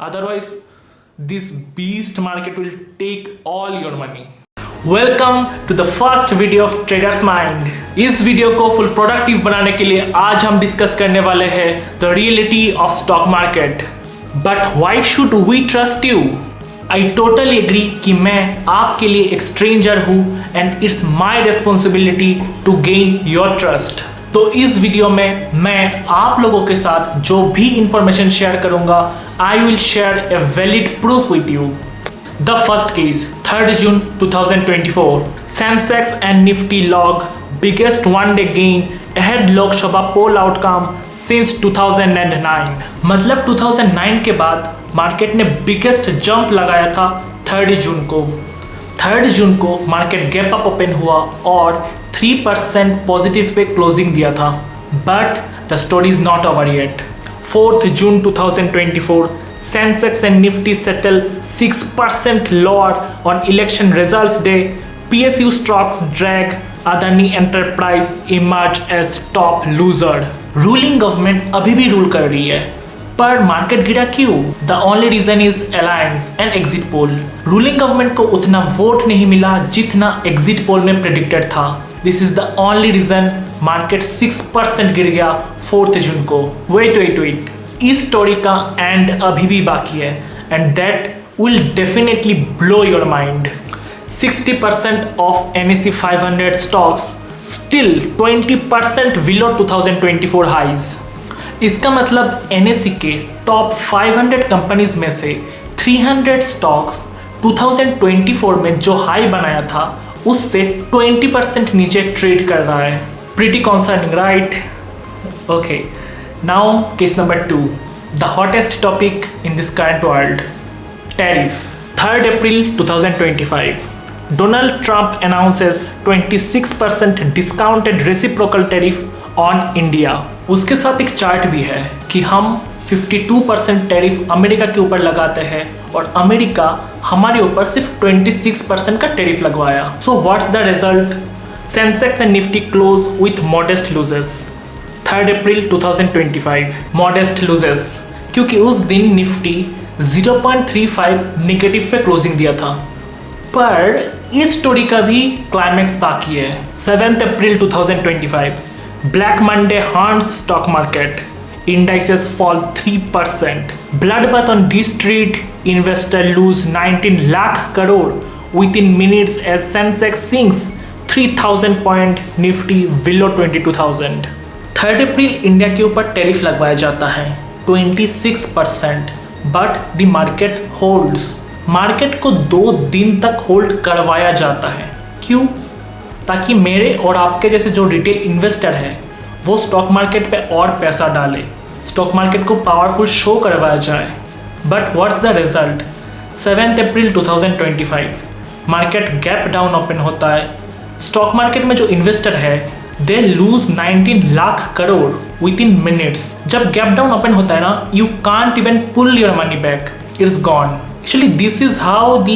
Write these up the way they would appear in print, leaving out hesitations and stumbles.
Otherwise, this beast market will take all your money. Welcome to the first video of Traders Mind. इस video को full productive बनाने के लिए आज हम डिस्कस करने वाले हैं the reality of stock market. But why should we trust you? I totally agree कि मैं आपके लिए एक स्ट्रेंजर हूँ and it's my responsibility to gain your trust. तो इस वीडियो में मैं आप लोगों के साथ जो भी इंफॉर्मेशन शेयर करूंगा, I will share a valid proof with you. The first case, 3rd June 2024, Sensex and Nifty log biggest one-day gain ahead Lok Sabha poll outcome since 2009। मतलब 2009 के बाद मार्केट ने बिगेस्ट जंप लगाया था 3rd जून को। 3rd जून को market gap up open हुआ और 3% पॉजिटिव पे क्लोजिंग दिया था। But the story is not over yet. 4th June 2024, Sensex and Nifty settle 6% lower on election results day. PSU stocks drag Adani Enterprise emerge as top loser. Ruling government अभी भी rule कर रही है, पर market गिरा क्यों? The only reason is alliance and exit poll. Ruling government को उतना वोट नहीं मिला जितना एग्जिट पोल में प्रेडिक्टेड था। This is the only reason market 6% गिर गया 4th जून को। Wait. इस स्टोरी का एंड अभी भी बाकी है and that will definitely blow your mind. 60% of NSE 500 stocks still 20% below 2024 highs. इसका मतलब NSE के टॉप 500 कंपनीज में से 300 स्टॉक्स 2024 में जो हाई बनाया था उससे 20% नीचे ट्रेड कर रहा है। Pretty concerning, right? Okay, now case number 2, the hottest topic in this current world, tariff. 3rd April 2025, Donald Trump announces 26% discounted reciprocal tariff on India। उसके साथ एक चार्ट भी है कि हम 52% टैरिफ अमेरिका के ऊपर लगाते हैं और अमेरिका हमारे ऊपर सिर्फ 26% का टैरिफ लगवाया। So what's the result? Sensex and Nifty close with modest losses। 3rd April 2025, modest loses, क्योंकि उस दिन निफ्टी 0.35 निगेटिव पे क्लोजिंग दिया था। पर इस स्टोरी का भी क्लाइमैक्स बाकी है। 7th April 2025, Black Monday haunts stock market, indices fall 3%, bloodbath on D street, investor lose 19 lakh crore within minutes as Sensex sinks 3000 point, Nifty below 22,000। 3rd April India के ऊपर टैरिफ लगवाया जाता है 26%, but the market holds. Market को 2 दिन तक hold करवाया जाता है। क्यों? ताकि मेरे और आपके जैसे जो रिटेल इन्वेस्टर है वो स्टॉक मार्केट पे और पैसा डाले, स्टॉक मार्केट को पावरफुल शो करवाया जाए। But what's the result? 7th अप्रैल 2025, मार्केट गैप डाउन ओपन होता है। स्टॉक मार्केट में जो इन्वेस्टर है they lose 19 lakh crore within minutes. जब गैप डाउन ओपन होता है ना, you can't even pull your money back, it's gone. Actually this is how the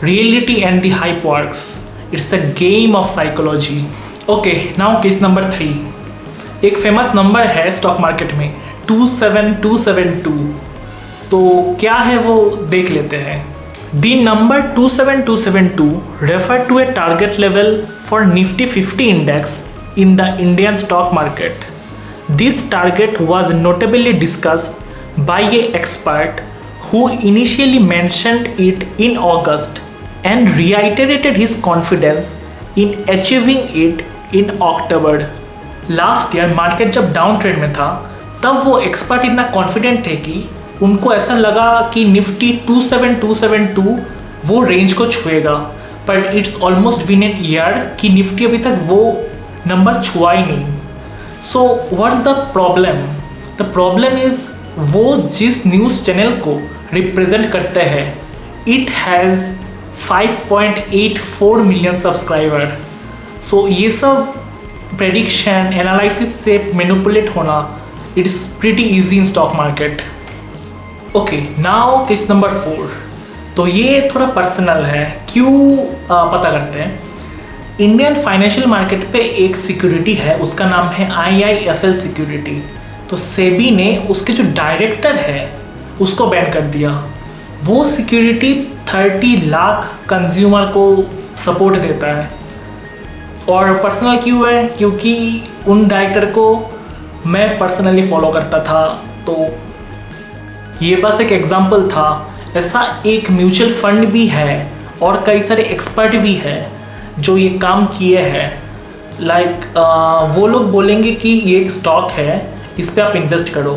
reality and the hype works. It's a game of psychology. Okay, now case number 3। एक famous number है stock market में 27272। तो क्या है वो देख लेते हैं। The number 27272 refer to a target level for Nifty 50 index in the Indian stock market. This target was notably discussed by an expert who initially mentioned it in August and reiterated his confidence in achieving it in October. Last year market जब down trade में था तब वो expert इतना confident थे कि उनको ऐसा लगा कि निफ्टी 27272 वो रेंज को छुएगा, पर it's almost been an year कि निफ्टी अभी तक वो नंबर छुआ ही नहीं। So what's the problem? The problem is वो जिस न्यूज़ चैनल को रिप्रेजेंट करते हैं it has 5.84 million subscriber. So ये सब प्रेडिक्शन एनालिसिस से मैनिपुलेट होना it's pretty easy in stock market. Okay, now case number 4। तो ये थोड़ा पर्सनल है, क्यों पता करते हैं। इंडियन फाइनेंशियल मार्केट पे एक सिक्योरिटी है, उसका नाम है IIFL सिक्योरिटी। तो सेबी ने उसके जो डायरेक्टर है उसको बैन कर दिया। वो सिक्योरिटी 30 लाख कंज्यूमर को सपोर्ट देता है। और पर्सनल क्यों है? क्योंकि उन डायरेक्टर को मैं पर्सनली फॉलो करता था। तो ये बस एक एग्जांपल था। ऐसा एक म्यूचुअल फंड भी है और कई सारे एक्सपर्ट भी है जो ये काम किए हैं। वो लोग बोलेंगे कि ये एक स्टॉक है, इस पे आप इन्वेस्ट करो।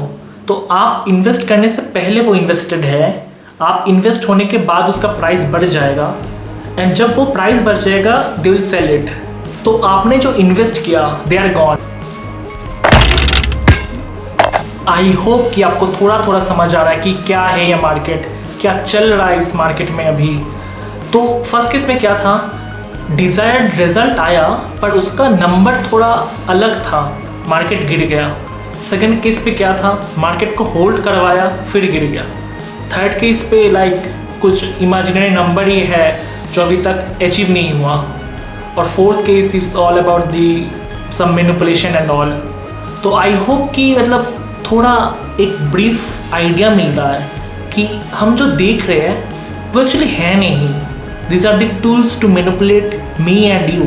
तो आप इन्वेस्ट करने से पहले वो इन्वेस्टेड है, आप इन्वेस्ट होने के बाद उसका प्राइस बढ़ जाएगा, एंड जब वो प्राइस बढ़ जाएगा दे विल सेल इट। तो आपने जो इन्वेस्ट किया they are gone. I hope कि आपको थोड़ा थोड़ा समझ आ रहा है कि क्या है ये मार्केट, क्या चल रहा है इस मार्केट में अभी। तो फर्स्ट केस में क्या था, डिज़ायर्ड रिजल्ट आया पर उसका नंबर थोड़ा अलग था, मार्केट गिर गया। सेकंड केस पे क्या था, मार्केट को होल्ड करवाया फिर गिर गया। थर्ड केस पे कुछ इमेजिनरी नंबर ही है जो अभी तक अचीव नहीं हुआ। और fourth case it's all about the some manipulation and all. तो आई होप कि थोड़ा एक ब्रीफ आइडिया मिल रहा है कि हम जो देख रहे हैं वो एक्चुअली है नहीं। These are the tools to manipulate me and you.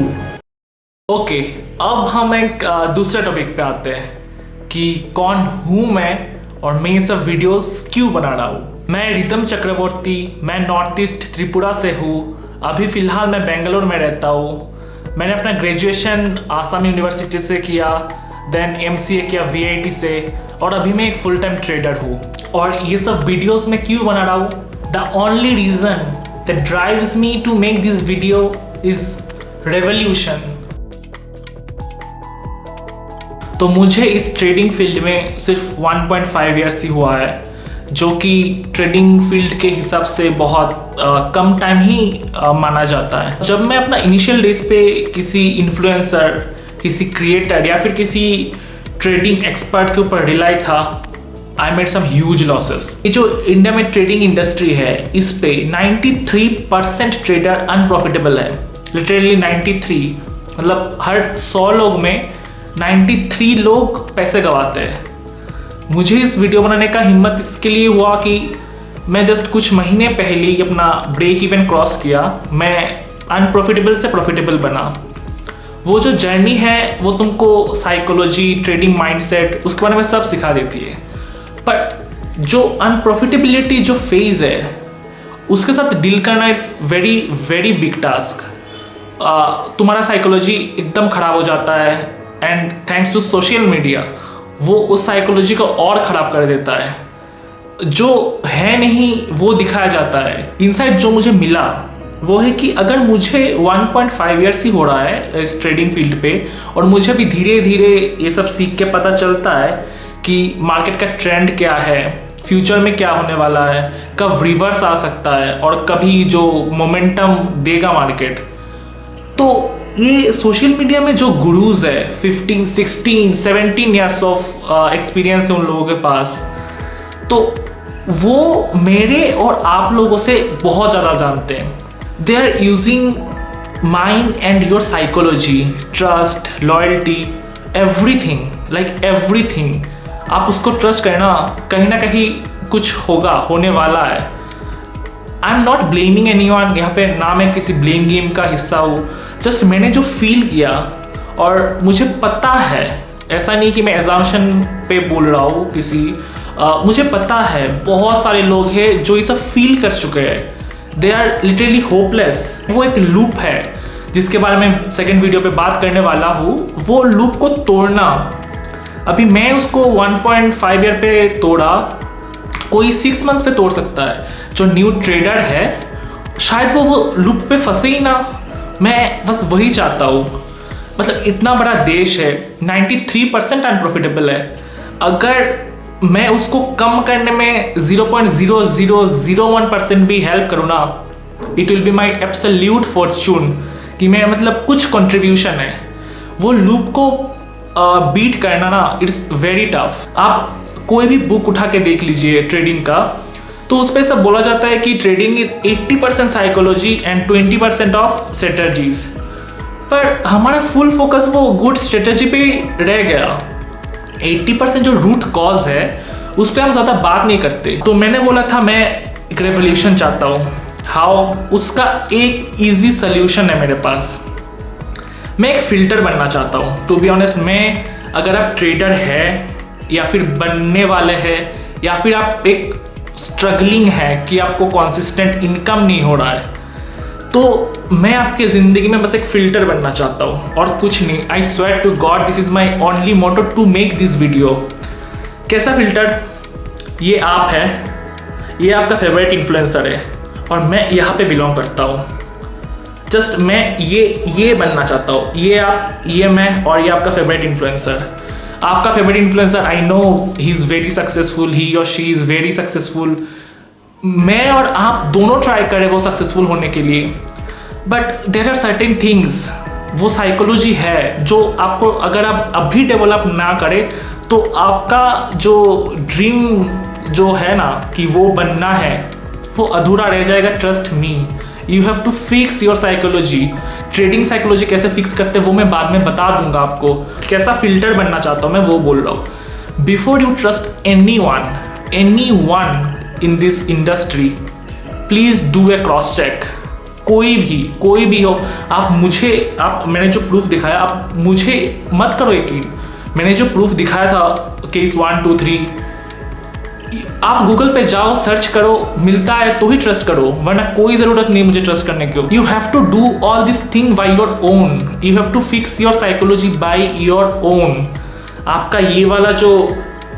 Okay, अब हम एक दूसरे टॉपिक पे आते हैं कि कौन हूँ मैं और मैं ये सब वीडियोस क्यों बना रहा हूँ। मैं रिदम चक्रवर्ती, मैं नॉर्थ ईस्ट त्रिपुरा से हूँ। अभी फ़िलहाल मैं बेंगलोर में रहता हूँ। मैंने अपना ग्रेजुएशन आसाम यूनिवर्सिटी से किया, देन MCA किया VIT से, और अभी मैं एक फुल टाइम ट्रेडर हूँ। और ये सब वीडियोस मैं क्यों बना रहा हूँ, the only reason that drives me to make this video is revolution। तो मुझे इस ट्रेडिंग फील्ड में सिर्फ 1.5 ईयर्स ही हुआ है, जो कि ट्रेडिंग फील्ड के हिसाब से बहुत कम टाइम ही माना जाता है। जब मैं अपना इनिशियल डेज पे किसी इन्फ्लुएंसर, किसी क्रिएटर या फिर किसी ट्रेडिंग एक्सपर्ट के ऊपर रिलाई था, I made some huge losses। ये जो इंडिया में ट्रेडिंग इंडस्ट्री है, इस पे 93% ट्रेडर अनप्रॉफिटेबल है। लिटरली 93, मतलब हर 100 लोग में 93 लोग पैसे गंवाते हैं। मुझे इस वीडियो बनाने का हिम्मत इसके लिए हुआ कि मैं जस्ट कुछ महीने पहले ही अपना ब्रेक इवन क्रॉस किया। मैं अनप्रॉफिटेबल से प्रॉफिटेबल बना। वो जो जर्नी है वो तुमको साइकोलॉजी, ट्रेडिंग माइंडसेट, उसके बारे में सब सिखा देती है। पर जो अनप्रॉफिटेबिलिटी जो फेज है उसके साथ डील करना it's very very big task. तुम्हारा साइकोलॉजी एकदम ख़राब हो जाता है, and thanks to social media वो उस साइकोलॉजी को और ख़राब कर देता है। जो है नहीं वो दिखाया जाता है। इनसाइट जो मुझे मिला वो है कि अगर मुझे 1.5 ईयर्स ही हो रहा है इस ट्रेडिंग फील्ड पे, और मुझे भी धीरे धीरे ये सब सीख के पता चलता है कि मार्केट का ट्रेंड क्या है, फ्यूचर में क्या होने वाला है, कब रिवर्स आ सकता है और कभी जो मोमेंटम देगा मार्केट। तो ये सोशल मीडिया में जो गुरुज है 15, 16, 17 ईयर्स ऑफ एक्सपीरियंस है उन लोगों के पास, तो वो मेरे और आप लोगों से बहुत ज़्यादा जानते हैं। They are using mind and your psychology, trust, loyalty, everything, like everything. आप उसको ट्रस्ट करना, कहीं ना कहीं कुछ होगा, होने वाला है। I am not blaming anyone, यहाँ पे ना मैं किसी ब्लेम गेम का हिस्सा हूँ। जस्ट मैंने जो फील किया और मुझे पता है, ऐसा नहीं कि मैं एग्जाम्शन पे बोल रहा हूँ मुझे पता है बहुत सारे लोग हैं जो ये सब फील कर चुके हैं। They are literally hopeless. वो एक लूप है जिसके बारे में सेकेंड वीडियो पे बात करने वाला हूँ। वो लूप को तोड़ना, अभी मैं उसको 1.5 ईयर पे तोड़ा, कोई 6 मंथ्स पे तोड़ सकता है। जो न्यू ट्रेडर है शायद वो लूप पे फंसे ही ना। मैं बस वही चाहता हूँ। मतलब इतना बड़ा देश है, 93% अनप्रॉफिटेबल है। अगर मैं उसको कम करने में 0.0001% भी हेल्प करूँ ना, it will be my absolute Fortune कि मैं मतलब कुछ कंट्रीब्यूशन है। वो लूप को बीट करना ना, इट्स वेरी टफ। आप कोई भी बुक उठा के देख लीजिए ट्रेडिंग का, तो उस पर सब बोला जाता है कि trading is 80% psychology and 20% of strategies. पर हमारा फुल फोकस वो गुड स्ट्रेटजी पे रह गया। 80% जो रूट कॉज है उस पर हम ज़्यादा बात नहीं करते। तो मैंने बोला था मैं एक रेवोल्यूशन चाहता हूँ। हाउ? उसका एक ईजी सोल्यूशन है मेरे पास। मैं एक फ़िल्टर बनना चाहता हूँ। टू बी ऑनेस्ट, मैं अगर आप ट्रेडर है या फिर बनने वाले हैं या फिर आप एक स्ट्रगलिंग है कि आपको कंसिस्टेंट इनकम नहीं हो रहा है, तो मैं आपके ज़िंदगी में बस एक फ़िल्टर बनना चाहता हूँ और कुछ नहीं। I swear to God this is my only motto to make this video. कैसा फ़िल्टर? ये आप है, ये आपका फेवरेट इन्फ्लुएंसर है और मैं यहाँ पे बिलोंग करता हूँ। जस्ट मैं ये बनना चाहता हूँ। ये आप, ये मैं और ये आपका फेवरेट इन्फ्लुएंसर। आपका favourite influencer, I know he is very successful, he और शी इज़ वेरी सक्सेसफुल। मैं और आप दोनों ट्राई करें वो सक्सेसफुल होने के लिए, but there are certain things, वो साइकोलॉजी है जो आपको, अगर आप अभी डेवलप ना करें तो आपका जो ड्रीम जो है ना कि वो बनना है, वो अधूरा रह जाएगा। Trust me, you have to fix your psychology. Trading psychology कैसे फिक्स करते हैं वो मैं बाद में बता दूंगा आपको। कैसा फिल्टर बनना चाहता हूँ मैं वो बोल रहा हूँ। Before you trust anyone in this industry, please do a cross check. कोई भी हो, मैंने जो प्रूफ दिखाया, आप मुझे मत करो यकीन। मैंने जो प्रूफ दिखाया था केस 1 2 3, आप गूगल पे जाओ, सर्च करो, मिलता है तो ही ट्रस्ट करो, वरना कोई ज़रूरत नहीं मुझे ट्रस्ट करने की। You have to do all this thing by your own. You have to fix your psychology by your own. आपका ये वाला जो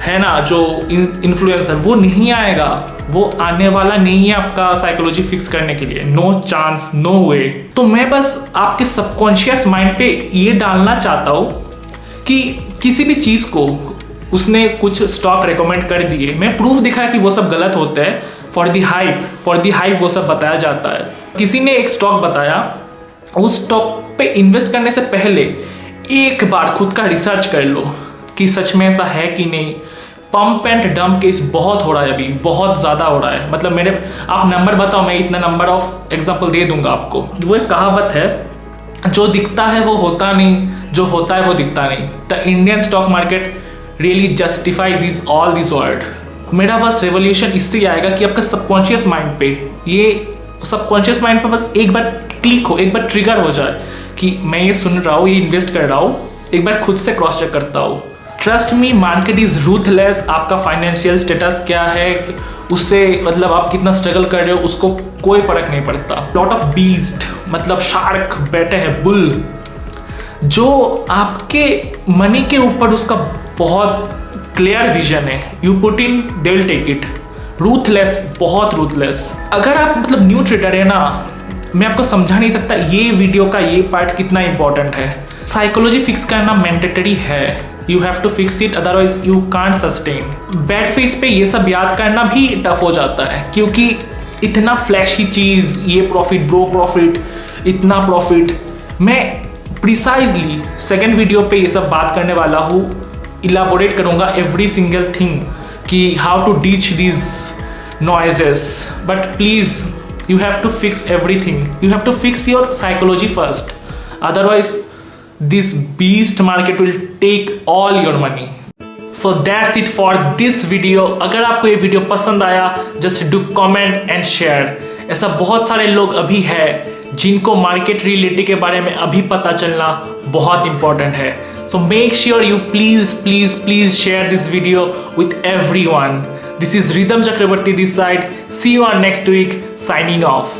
है ना, जो इन्फ्लुएंसर, वो नहीं आएगा, वो आने वाला नहीं है आपका साइकोलॉजी फिक्स करने के लिए। नो चांस, नो वे। तो मैं बस आपके सबकॉन्शियस माइंड पे ये डालना चाहता हूँ कि किसी भी चीज़ को उसने कुछ स्टॉक रेकमेंड कर दिए, मैं प्रूफ दिखाया कि वो सब गलत होते हैं। फॉर दी हाइप वो सब बताया जाता है। किसी ने एक स्टॉक बताया, उस स्टॉक पे इन्वेस्ट करने से पहले एक बार खुद का रिसर्च कर लो कि सच में ऐसा है कि नहीं। पंप एंड डंप केस बहुत हो रहा है अभी, बहुत ज़्यादा हो रहा है। मतलब आप नंबर बताओ, मैं इतना नंबर ऑफ एग्जाम्पल दे दूंगा आपको। वो एक कहावत है, जो दिखता है वो होता नहीं, जो होता है वो दिखता नहीं। The Indian stock market really justify all this word. मेरा बस रेवोल्यूशन इससे आएगा कि आपका सबकॉन्शियस माइंड पे, ये सबकॉन्शियस माइंड पे बस एक बार क्लिक हो, एक बार ट्रिगर हो जाए कि मैं ये सुन रहा हूँ, ये इन्वेस्ट कर रहा हूँ, एक बार खुद से क्रॉस चेक करता हूँ। Trust me, market is ruthless. आपका फाइनेंशियल स्टेटस क्या है, उससे मतलब आप कितना स्ट्रगल कर रहे हो, उसको कोई फर्क नहीं पड़ता। लॉट ऑफ बीस्ट, मतलब शार्क बैठे हैं, बुल, जो आपके मनी के ऊपर उसका बहुत क्लियर विजन है। You put in, they will take it. Ruthless, बहुत रूथलेस। अगर आप मतलब न्यू ट्रेडर है ना, मैं आपको समझा नहीं सकता ये वीडियो का ये पार्ट कितना इंपॉर्टेंट है। साइकोलॉजी फिक्स करना मैंडेटरी है। You have to fix it, otherwise you can't sustain. Bad face पे ये सब याद करना भी टफ हो जाता है, क्योंकि इतना फ्लैशी चीज़, ये प्रॉफिट, ब्रो प्रॉफिट, इतना प्रॉफिट। मैं प्रिसाइजली सेकेंड वीडियो पे ये सब बात करने वाला हूँ, इलाबोरेट करूँगा एवरी सिंगल थिंग कि how to ditch this noises. But please, you have to fix everything. You have to fix your psychology first. Otherwise, this beast market will take all your money. So that's it for this video. अगर आपको ये video पसंद आया, just do comment and share. ऐसा बहुत सारे लोग अभी है जिनको मार्केट रियलिटी के बारे में अभी पता चलना बहुत इंपॉर्टेंट है. So make sure you please share this video with everyone. This is Rhythm Chakrabarti this side. See you on next week. Signing off.